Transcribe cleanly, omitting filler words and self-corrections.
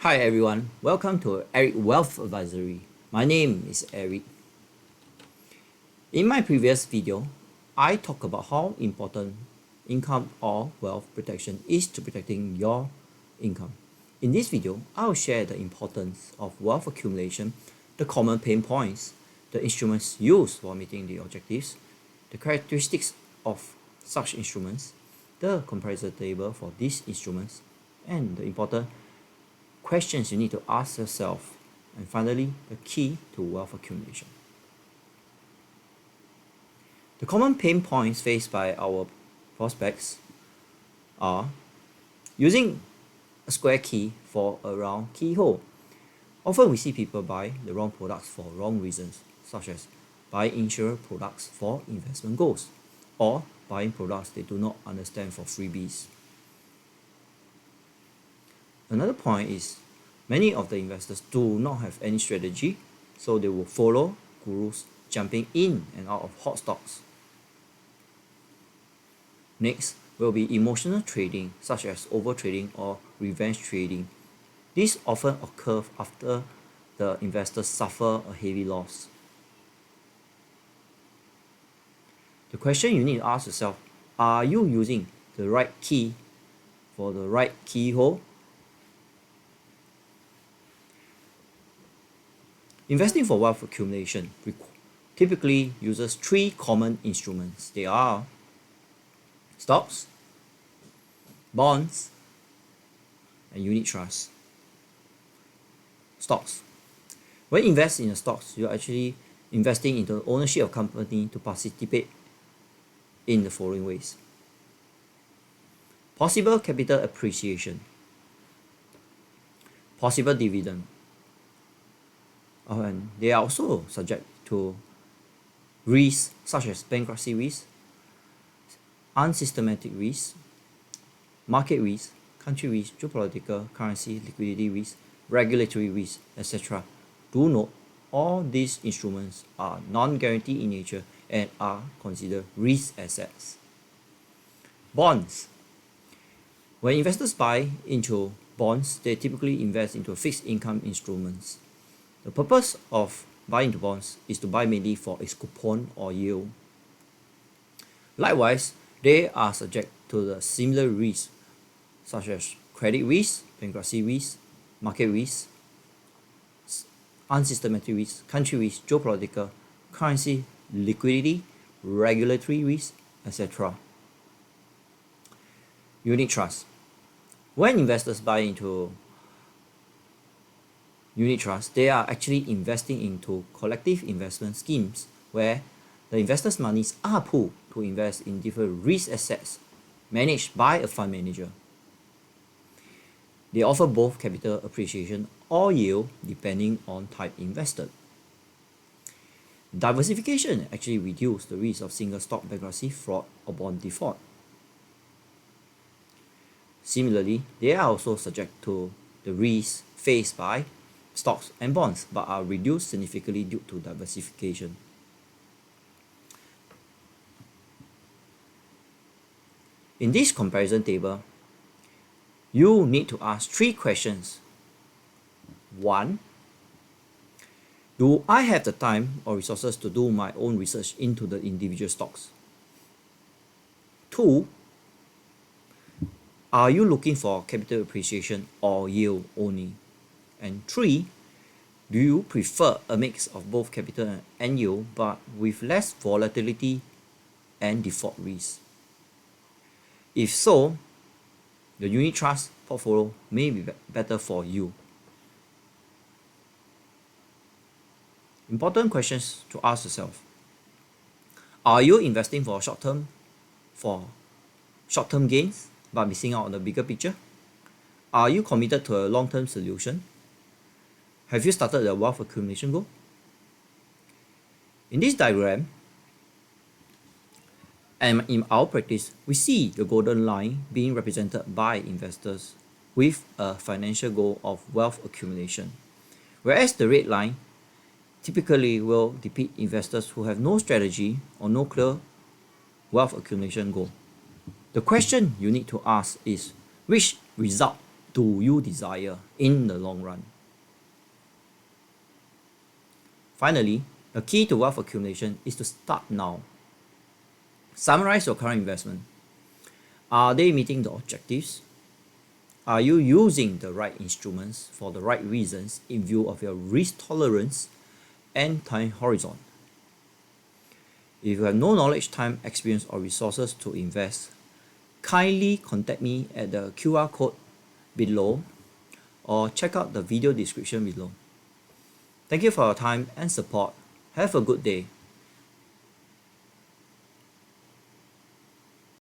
Hi everyone, welcome to Eric Wealth Advisory. My name is Eric. In my previous video, I talked about how important income or wealth protection is to protecting your income. In this video, I'll share the importance of wealth accumulation, the common pain points, the instruments used for meeting the objectives, the characteristics of such instruments, the comparison table for these instruments, and the important questions you need to ask yourself, and finally, the key to wealth accumulation. The common pain points faced by our prospects are using a square key for a round keyhole. Often we see people buy the wrong products for wrong reasons, such as buying insurance products for investment goals, or buying products they do not understand for freebies. Another point is many of the investors do not have any strategy, so they will follow gurus jumping in and out of hot stocks. Next will be emotional trading, such as overtrading or revenge trading. This often occurs after the investors suffer a heavy loss. The question you need to ask yourself, are you using the right key for the right keyhole? Investing for wealth accumulation typically uses three common instruments. They are stocks, bonds, and unit trusts. Stocks. When you invest in the stocks, you're actually investing into the ownership of company to participate in the following ways. Possible capital appreciation, possible dividend, and they are also subject to risks such as bankruptcy risk, unsystematic risk, market risk, country risk, geopolitical, currency, liquidity risk, regulatory risk, etc. Do note all these instruments are non-guaranteed in nature and are considered risk assets. Bonds. When investors buy into bonds, they typically invest into fixed income instruments. The purpose of buying into bonds is to buy mainly for its coupon or yield. Likewise, they are subject to the similar risks such as credit risk, bankruptcy risk, market risk, unsystematic risk, country risk, geopolitical, currency, liquidity, regulatory risk, etc. Unit trust. When investors buy into unit trusts, they are actually investing into collective investment schemes where the investors' monies are pooled to invest in different risk assets managed by a fund manager. They offer both capital appreciation or yield depending on type invested. Diversification actually reduces the risk of single stock bankruptcy, fraud, or bond default. Similarly, they are also subject to the risks faced by stocks and bonds, but are reduced significantly due to diversification. In this comparison table, you need to ask three questions. 1. Do I have the time or resources to do my own research into the individual stocks? 2. Are you looking for capital appreciation or yield only? And 3. Do you prefer a mix of both capital and yield but with less volatility and default risk? If so, the unit trust portfolio may be better for you. Important questions to ask yourself. Are you investing for short-term gains but missing out on the bigger picture? Are you committed to a long-term solution? Have you started the wealth accumulation goal? In this diagram, and in our practice, we see the golden line being represented by investors with a financial goal of wealth accumulation, whereas the red line typically will depict investors who have no strategy or no clear wealth accumulation goal. The question you need to ask is, which result do you desire in the long run? Finally, the key to wealth accumulation is to start now. Summarize your current investment. Are they meeting the objectives? Are you using the right instruments for the right reasons in view of your risk tolerance and time horizon? If you have no knowledge, time, experience, or resources to invest, kindly contact me at the QR code below or check out the video description below. Thank you for your time and support. Have a good day.